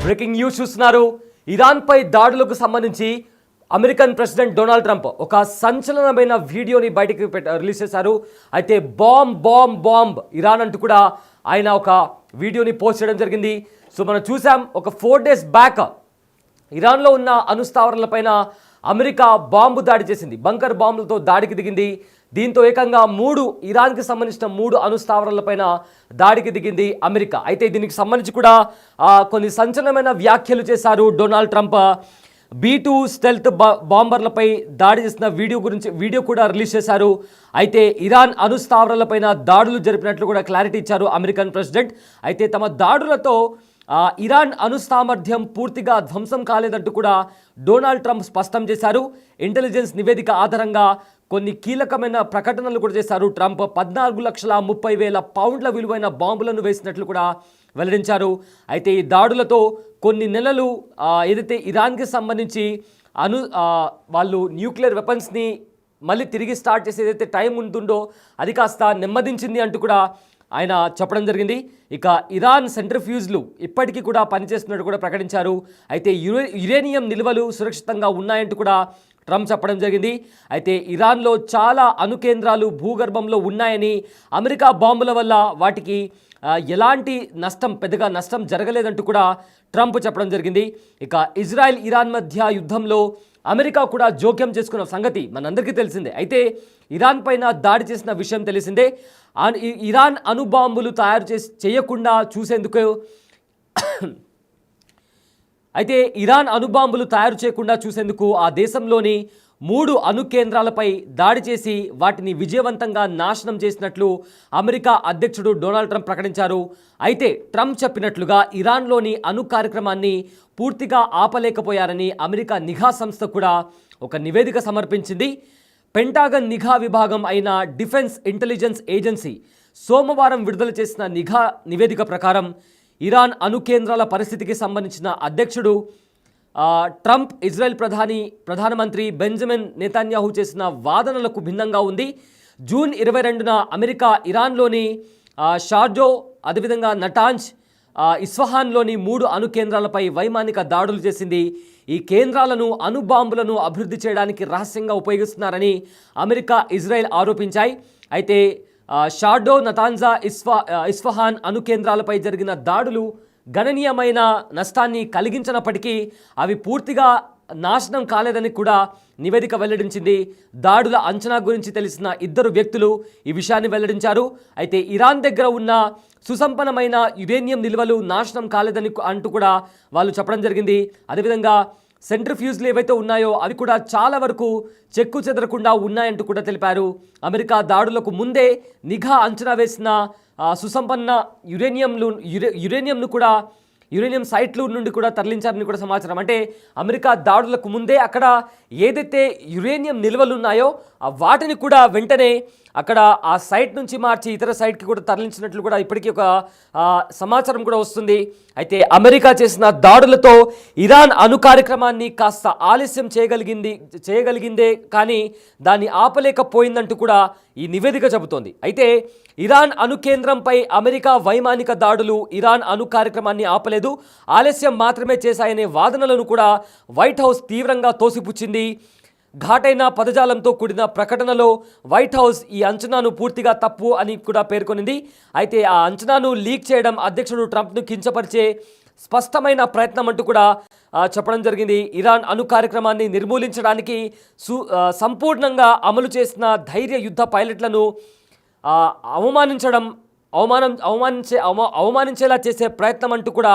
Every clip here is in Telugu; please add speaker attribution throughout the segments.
Speaker 1: బ్రేకింగ్ న్యూస్ చూస్తున్నారు. ఇరాన్పై దాడులకు సంబంధించి అమెరికన్ ప్రెసిడెంట్ డొనాల్డ్ ట్రంప్ ఒక సంచలనమైన వీడియోని బయటికి రిలీజ్ చేశారు. అయితే బాంబ్ ఇరాన్ అంటూ కూడా ఆయన ఒక వీడియోని పోస్ట్ చేయడం జరిగింది. సో మనం చూసాం, ఒక 4 days బ్యాక్ ఇరాన్లో ఉన్న అణుస్థావరాలపైన అమెరికా బాంబు దాడి చేసింది, బంకర్ బాంబులతో దాడికి దిగింది. దీంతో ఏకంగా ఇరాన్కి సంబంధించిన 3 అణుస్థావరాలపైన దాడికి దిగింది అమెరికా. అయితే దీనికి సంబంధించి కూడా కొన్ని సంచలనమైన వ్యాఖ్యలు చేశారు డొనాల్డ్ ట్రంప్. B-2 స్టెల్త్ బాంబర్లపై దాడి చేసిన వీడియో కూడా రిలీజ్ చేశారు. అయితే ఇరాన్ అణుస్థావరాలపైన దాడులు జరిపినట్లు కూడా క్లారిటీ ఇచ్చారు అమెరికన్ ప్రెసిడెంట్. అయితే తమ దాడులతో ఇరాన్ అణుసామర్థ్యం పూర్తిగా ధ్వంసం కాలేదంటూ కూడా డొనాల్డ్ ట్రంప్ స్పష్టం చేశారు. ఇంటెలిజెన్స్ నివేదిక ఆధారంగా కొన్ని కీలకమైన ప్రకటనలు కూడా చేశారు ట్రంప్. 14,30,000 పౌండ్ల విలువైన బాంబులను వేసినట్లు కూడా వెల్లడించారు. అయితే ఈ దాడులతో కొన్ని నెలలు ఏదైతే ఇరాన్కి సంబంధించి వాళ్ళు న్యూక్లియర్ వెపన్స్ని మళ్ళీ తిరిగి స్టార్ట్ చేసి ఏదైతే టైం ఉంటుందో అది కాస్త నెమ్మదించింది అంటూ కూడా ఆయన చెప్పడం జరిగింది. ఇక ఇరాన్ సెంట్రిఫ్యూజ్లు ఇప్పటికీ కూడా పనిచేస్తున్నట్టు కూడా ప్రకటించారు. అయితే యురేనియం నిల్వలు సురక్షితంగా ఉన్నాయంటూ కూడా ట్రంప్ చెప్పడం జరిగింది. అయితే ఇరాన్లో చాలా అణు కేంద్రాలు భూగర్భంలో ఉన్నాయని, అమెరికా బాంబుల వల్ల వాటికి ఎలాంటి పెద్దగా నష్టం జరగలేదంటూ కూడా ట్రంప్ చెప్పడం జరిగింది. ఇక ఇజ్రాయెల్ ఇరాన్ మధ్య యుద్ధంలో అమెరికా కూడా జోక్యం చేసుకున్న సంగతి మనందరికీ తెలిసిందే. అయితే ఇరాన్ పైన దాడి చేసిన విషయం తెలిసిందే. ఇరాన్ అణుబాంబులు తయారు చేయకుండా చూసేందుకు అయితే ఇరాన్ అణుబాంబులు తయారు చేయకుండా చూసేందుకు ఆ దేశంలోని 3 అణు కేంద్రాలపై దాడి చేసి వాటిని విజయవంతంగా నాశనం చేసినట్లు అమెరికా అధ్యక్షుడు డొనాల్డ్ ట్రంప్ ప్రకటించారు. అయితే ట్రంప్ చెప్పినట్లుగా ఇరాన్లోని అణు కార్యక్రమాన్ని పూర్తిగా ఆపలేకపోయారని అమెరికా నిఘా సంస్థ కూడా ఒక నివేదిక సమర్పించింది. పెంటాగన్ నిఘా విభాగం అయిన డిఫెన్స్ ఇంటెలిజెన్స్ ఏజెన్సీ సోమవారం విడుదల చేసిన నిఘా నివేదిక ప్రకారం ఇరాన్ అణు కేంద్రాల పరిస్థితికి సంబంధించిన అధ్యక్షుడు ట్రంప్ ఇజ్రాయెల్ ప్రధానమంత్రి బెంజమిన్ నెతన్యాహు చేసిన వాదనలకు భిన్నంగా ఉంది. జూన్ 22న అమెరికా ఇరాన్లోని షార్జో, అదేవిధంగా నటాంజ్, ఇస్ఫహాన్లోని 3 అణు కేంద్రాలపై వైమానిక దాడులు చేసింది. ఈ కేంద్రాలను అణుబాంబులను అభివృద్ధి చేయడానికి రహస్యంగా ఉపయోగిస్తున్నారని అమెరికా, ఇజ్రాయెల్ ఆరోపించాయి. అయితే షార్డో, నతాంజా, ఇస్ఫహాన్ అణు కేంద్రాలపై జరిగిన దాడులు గణనీయమైన నష్టాన్ని కలిగించినప్పటికీ అవి పూర్తిగా నాశనం కాలేదని కూడా నివేదిక వెల్లడించింది. దాడుల అంచనా గురించి తెలిసిన 2 వ్యక్తులు ఈ విషయాన్ని వెల్లడించారు. అయితే ఇరాన్ దగ్గర ఉన్న సుసంపన్నమైన యురేనియం నిల్వలు నాశనం కాలేదని అంటూ కూడా వాళ్ళు చెప్పడం జరిగింది. అదేవిధంగా సెంట్రిఫ్యూజ్లు ఏవైతే ఉన్నాయో అవి కూడా చాలా వరకు చెక్కు చెదరకుండా ఉన్నాయంటూ కూడా తెలిపారు. అమెరికా దాడులకు ముందే నిఘా అంచనా వేసిన సుసంపన్న యురేనియంను కూడా యురేనియం సైట్లు నుండి కూడా తరలించారని కూడా సమాచారం. అంటే అమెరికా దాడులకు ముందే అక్కడ ఏదైతే యురేనియం నిల్వలు ఉన్నాయో వాటిని కూడా వెంటనే అక్కడ ఆ సైట్ నుంచి మార్చి ఇతర సైట్కి కూడా తరలించినట్లు కూడా ఇప్పటికీ ఒక సమాచారం కూడా వస్తుంది. అయితే అమెరికా చేసిన దాడులతో ఇరాన్ అణు కార్యక్రమాన్ని కాస్త ఆలస్యం చేయగలిగిందే కానీ దాన్ని ఆపలేకపోయిందంటూ కూడా ఈ నివేదిక చెబుతోంది. అయితే ఇరాన్ అణు కేంద్రంపై అమెరికా వైమానిక దాడులు ఇరాన్ అణు కార్యక్రమాన్ని ఆపలేదు, ఆలస్యం మాత్రమే చేశాయనే వాదనలను కూడా వైట్ హౌస్ తీవ్రంగా తోసిపుచ్చింది. ఘాటైన పదజాలంతో కూడిన ప్రకటనలో వైట్ హౌస్ ఈ అంచనాను పూర్తిగా తప్పు అని కూడా పేర్కొనింది. అయితే ఆ అంచనాను లీక్ చేయడం అధ్యక్షుడు ట్రంప్ను కించపరిచే స్పష్టమైన ప్రయత్నం అంటూ కూడా చెప్పడం జరిగింది. ఇరాన్ అణు కార్యక్రమాన్ని నిర్మూలించడానికి సంపూర్ణంగా అమలు చేసిన ధైర్య యుద్ధ పైలట్లను అవమానించేలా చేసే ప్రయత్నం అంటూ కూడా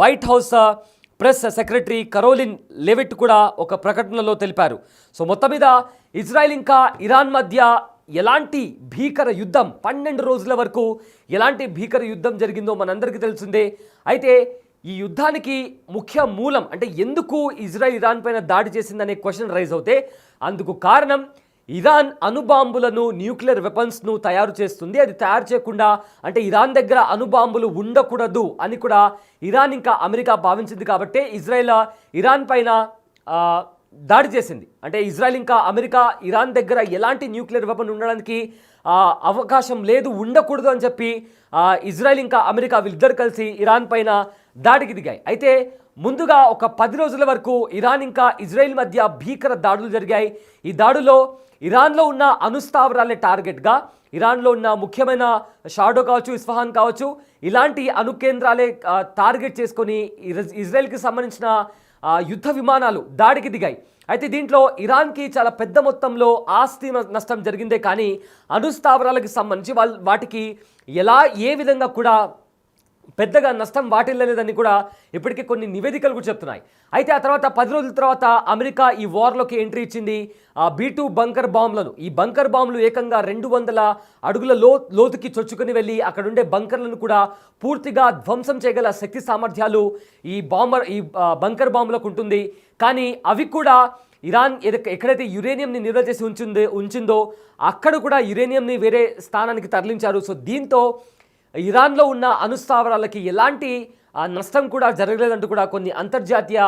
Speaker 1: white house press secretary Karoline లెవిట్ కూడా ఒక ప్రకటనలో తెలిపారు. సో మొత్తం మీద ఇజ్రాయెల్ ఇంకా ఇరాన్ మధ్య ఎలాంటి భీకర యుద్ధం 12 రోజుల వరకు ఎలాంటి భీకర యుద్ధం జరిగిందో మనందరికీ తెలిసిందే. అయితే ఈ యుద్ధానికి ముఖ్య మూలం అంటే ఎందుకు ఇరాన్ పైన దాడి చేసిందనే క్వశ్చన్ రైజ్ అవుతే అందుకు కారణం ఇరాన్ అణుబాంబులను న్యూక్లియర్ వెపన్స్ను తయారు చేస్తుంది. అది తయారు చేయకుండా అంటే ఇరాన్ దగ్గర అణుబాంబులు ఉండకూడదు అని కూడా ఇరాన్ ఇంకా అమెరికా భావించింది. కాబట్టి ఇరాన్ పైన దాడి చేసింది. అంటే ఇజ్రాయెల్ ఇంకా అమెరికా ఇరాన్ దగ్గర ఎలాంటి న్యూక్లియర్ వెపన్ ఉండడానికి అవకాశం లేదు, ఉండకూడదు అని చెప్పి ఇజ్రాయెల్ ఇంకా అమెరికా వీళ్ళిద్దరు కలిసి ఇరాన్ పైన దాడికి దిగాయి. అయితే ముందుగా ఒక 10 రోజుల వరకు ఇరాన్ ఇంకా ఇజ్రాయెల్ మధ్య భీకర దాడులు జరిగాయి. ఈ దాడులో ఇరాన్లో ఉన్న అణుస్థావరాలే టార్గెట్గా, ఇరాన్లో ఉన్న ముఖ్యమైన షాడో కావచ్చు, ఇస్ఫహాన్ కావచ్చు, ఇలాంటి అణుకేంద్రాలే టార్గెట్ చేసుకొని ఇజ్రాయెల్కి సంబంధించిన యుద్ధ విమానాలు దాడికి దిగాయి. అయితే దీంట్లో ఇరాన్కి చాలా పెద్ద మొత్తంలో ఆస్తి నష్టం జరిగిందే కానీ అణుస్థావరాలకు సంబంధించి వాటికి ఏ విధంగా కూడా పెద్దగా నష్టం వాటిల్లలేదని కూడా ఇప్పటికే కొన్ని నివేదికలు కూడా చెప్తున్నాయి. అయితే ఆ తర్వాత 10 రోజుల తర్వాత అమెరికా ఈ వార్లోకి ఎంట్రీ ఇచ్చింది. B2 బంకర్ బాంబులను, ఈ బంకర్ బాంబులు ఏకంగా 200 అడుగుల లోతుకి చొచ్చుకొని వెళ్ళి అక్కడ ఉండే బంకర్లను కూడా పూర్తిగా ధ్వంసం చేయగల శక్తి సామర్థ్యాలు ఈ బంకర్ బాంబులకు ఉంటుంది. కానీ అవి కూడా ఇరాన్ ఎక్కడైతే యురేనియంని నిల్వ చేసి ఉంచిందో అక్కడ కూడా యురేనియంని వేరే స్థానానికి తరలించారు. సో దీంతో ఇరాన్లో ఉన్న అణుస్థావరాలకి ఎలాంటి నష్టం కూడా జరగలేదంటూ కూడా కొన్ని అంతర్జాతీయ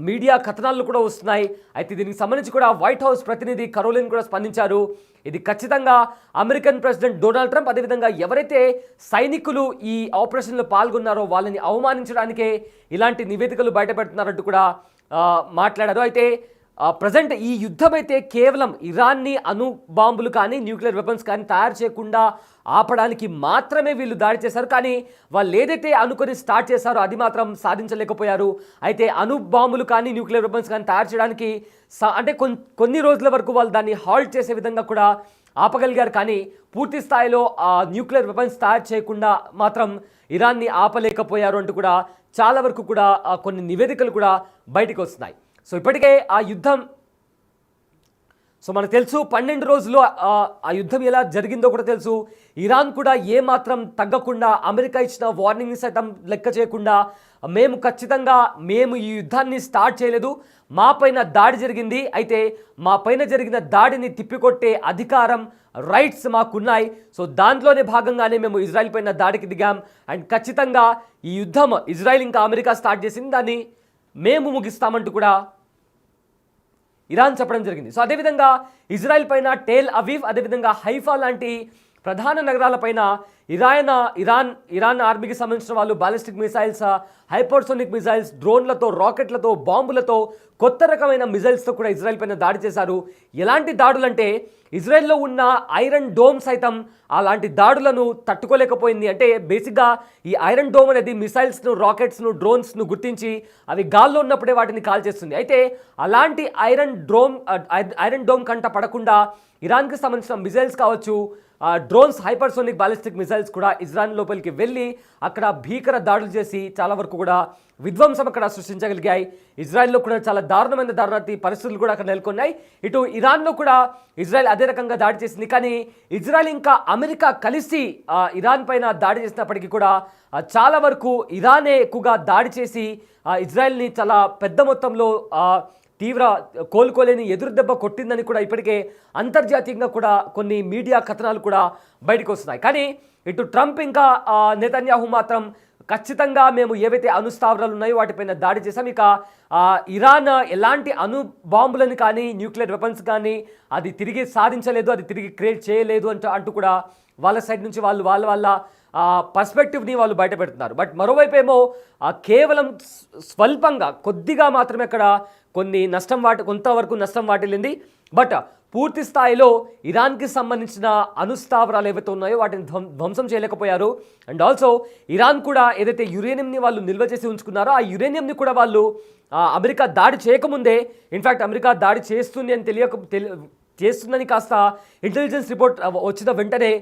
Speaker 1: మీడియా కథనాలు కూడా వస్తున్నాయి. అయితే దీనికి సంబంధించి కూడా వైట్ హౌస్ ప్రతినిధి కరోలిన్ కూడా స్పందించారు. ఇది ఖచ్చితంగా అమెరికన్ ప్రెసిడెంట్ డొనాల్డ్ ట్రంప్, అదేవిధంగా ఎవరైతే సైనికులు ఈ ఆపరేషన్లో పాల్గొన్నారో వాళ్ళని అవమానించడానికే ఇలాంటి నివేదికలు బయటపెడుతున్నారంటూ కూడా మాట్లాడారు. అయితే ప్రజెంట్ ఈ యుద్ధం అయితే కేవలం ఇరాన్ని అణు బాంబులు కానీ న్యూక్లియర్ వెపన్స్ కానీ తయారు చేయకుండా ఆపడానికి మాత్రమే వీళ్ళు దాడి చేశారు. కానీ వాళ్ళు ఏదైతే అనుకొని స్టార్ట్ చేశారో అది మాత్రం సాధించలేకపోయారు. అయితే అణు బాంబులు కానీ న్యూక్లియర్ వెపన్స్ కానీ తయారు చేయడానికి అంటే కొన్ని రోజుల వరకు వాళ్ళు దాన్ని హాల్ట్ చేసే విధంగా కూడా ఆపగలిగారు. కానీ పూర్తి స్థాయిలో న్యూక్లియర్ వెపన్స్ తయారు చేయకుండా మాత్రం ఇరాన్ని ఆపలేకపోయారు అంటూ కూడా చాలా వరకు కూడా కొన్ని నివేదికలు కూడా బయటకు వస్తున్నాయి. సో ఇప్పటికే ఆ యుద్ధం, సో మనకు తెలుసు 12 రోజులు ఆ యుద్ధం ఎలా జరిగిందో కూడా తెలుసు. ఇరాన్ కూడా ఏమాత్రం తగ్గకుండా అమెరికా ఇచ్చిన వార్నింగ్ని సైతం లెక్క చేయకుండా మేము ఈ యుద్ధాన్ని స్టార్ట్ చేయలేదు, మా పైన దాడి జరిగింది, అయితే మా పైన జరిగిన దాడిని తిప్పికొట్టే అధికారం, రైట్స్ మాకున్నాయి, సో దాంట్లోనే భాగంగానే మేము ఇజ్రాయెల్ పైన దాడికి దిగాం అండ్ ఖచ్చితంగా ఈ యుద్ధం ఇజ్రాయెల్ ఇంకా అమెరికా స్టార్ట్ చేసింది, దాన్ని మేము ముగిస్తామంటూ కూడా ఇరాన్ చెప్పడం జరిగింది. సో అదేవిధంగా ఇజ్రాయెల్ పైన టేల్ అవీవ్, అదేవిధంగా హైఫా లాంటి ప్రధాన నగరాలపైన ఇరాన్ ఆర్మీకి సంబంధించిన వాళ్ళు బాలిస్టిక్ మిసైల్స్, హైపర్సోనిక్ మిసైల్స్, డ్రోన్లతో, రాకెట్లతో, బాంబులతో, కొత్త రకమైన మిసైల్స్తో కూడా ఇజ్రాయెల్ పైన దాడి చేశారు. ఎలాంటి దాడులంటే ఇజ్రాయెల్లో ఉన్న ఐరన్ డోమ్ సైతం అలాంటి దాడులను తట్టుకోలేకపోయింది. అంటే బేసిక్గా ఈ ఐరన్ డోమ్ అనేది మిసైల్స్ను, రాకెట్స్ను, డ్రోన్స్ను గుర్తించి అవి గాల్లో ఉన్నప్పుడే వాటిని కాల్ చేస్తుంది. అయితే అలాంటి ఐరన్ డోమ్ కంట పడకుండా ఇరాన్కి సంబంధించిన మిసైల్స్ కావచ్చు, డ్రోన్స్, హైపర్సోనిక్ బాలిస్టిక్ మిసైల్స్ కూడా ఇజ్రాయెల్ లోపలికి వెళ్ళి అక్కడ భీకర దాడులు చేసి చాలా వరకు కూడా విధ్వంసం అక్కడ సృష్టించగలిగాయి. ఇజ్రాయెల్లో కూడా చాలా దారుణమైన పరిస్థితులు కూడా అక్కడ నెలకొన్నాయి. ఇటు ఇరాన్లో కూడా ఇజ్రాయెల్ అదే రకంగా దాడి చేసింది. కానీ ఇజ్రాయెల్ ఇంకా అమెరికా కలిసి ఇరాన్ పైన దాడి చేసినప్పటికీ కూడా చాలా వరకు ఇరానే ఎక్కువగా దాడి చేసి ఇజ్రాయెల్ని చాలా పెద్ద మొత్తంలో కోలుకోలేని ఎదురు దెబ్బ కొట్టిందని కూడా ఇప్పటికే అంతర్జాతీయంగా కూడా కొన్ని మీడియా కథనాలు కూడా బయటకు వస్తున్నాయి. కానీ ఇటు ట్రంప్ ఇంకా నెతన్యాహు మాత్రం ఖచ్చితంగా మేము ఏవైతే అణుస్థావరాలు ఉన్నాయో వాటిపైన దాడి చేశాం, ఇక ఇరాన్ ఎలాంటి అణు బాంబులను కానీ న్యూక్లియర్ వెపన్స్ కానీ అది తిరిగి సాధించలేదు, అది తిరిగి క్రియేట్ చేయలేదు అంటూ కూడా వాళ్ళ సైడ్ నుంచి వాళ్ళ పర్స్పెక్టివ్ని వాళ్ళు బయట పెడుతున్నారు. బట్ మరోవైపు ఏమో కేవలం స్వల్పంగా కొద్దిగా మాత్రమే అక్కడ కొంతవరకు నష్టం వాటిల్లింది. బట్ పూర్తి స్థాయిలో ఇరాన్కి సంబంధించిన అణుస్థావరాలు ఏవైతే ఉన్నాయో వాటిని ధ్వంసం చేయలేకపోయారు. అండ్ ఆల్సో ఇరాన్ కూడా ఏదైతే యురేనియంని వాళ్ళు నిల్వ చేసి ఉంచుకున్నారో ఆ యురేనియంని కూడా వాళ్ళు అమెరికా దాడి చేయకముందే, ఇన్ఫ్యాక్ట్ అమెరికా దాడి చేస్తుందని కాస్త ఇంటెలిజెన్స్ రిపోర్ట్ వచ్చిన వెంటనే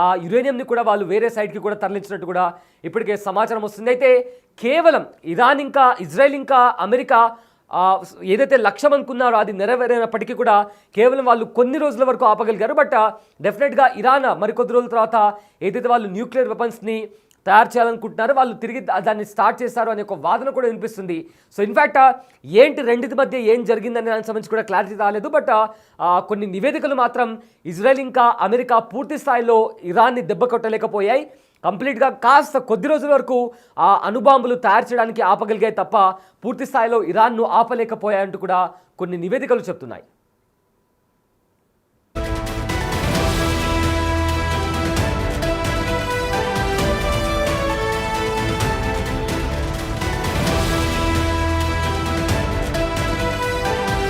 Speaker 1: ఆ యురేనియంని కూడా వాళ్ళు వేరే సైడ్కి కూడా తరలించినట్టు కూడా ఇప్పటికే సమాచారం వస్తుంది. అయితే కేవలం ఇజ్రాయెల్ ఇంకా అమెరికా ఏదైతే లక్ష్యం అనుకున్నారో అది నెరవేరినప్పటికీ కూడా కేవలం వాళ్ళు కొన్ని రోజుల వరకు ఆపగలిగారు. బట్ డెఫినెట్గా ఇరాన్ మరికొద్ది రోజుల తర్వాత ఏదైతే వాళ్ళు న్యూక్లియర్ వెపన్స్ని తయారు చేయాలనుకుంటున్నారో వాళ్ళు తిరిగి దాన్ని స్టార్ట్ చేశారు అనే ఒక వాదన కూడా వినిపిస్తుంది. సో ఇన్ఫ్యాక్ట్ రెండింటి మధ్య ఏం జరిగిందనే దానికి సంబంధించి కూడా క్లారిటీ రాలేదు. బట్ కొన్ని నివేదికలు మాత్రం ఇజ్రాయెల్ ఇంకా అమెరికా పూర్తి స్థాయిలో ఇరాన్ని దెబ్బ కొట్టలేకపోయాయి. కంప్లీట్గా కాస్త కొద్ది రోజుల వరకు ఆ అణుబాంబులు తయారు చేయడానికి ఆపగలిగాయి తప్ప పూర్తి స్థాయిలో ఇరాన్ను ఆపలేకపోయాయంటూ కూడా కొన్ని నివేదికలు చెప్తున్నాయి.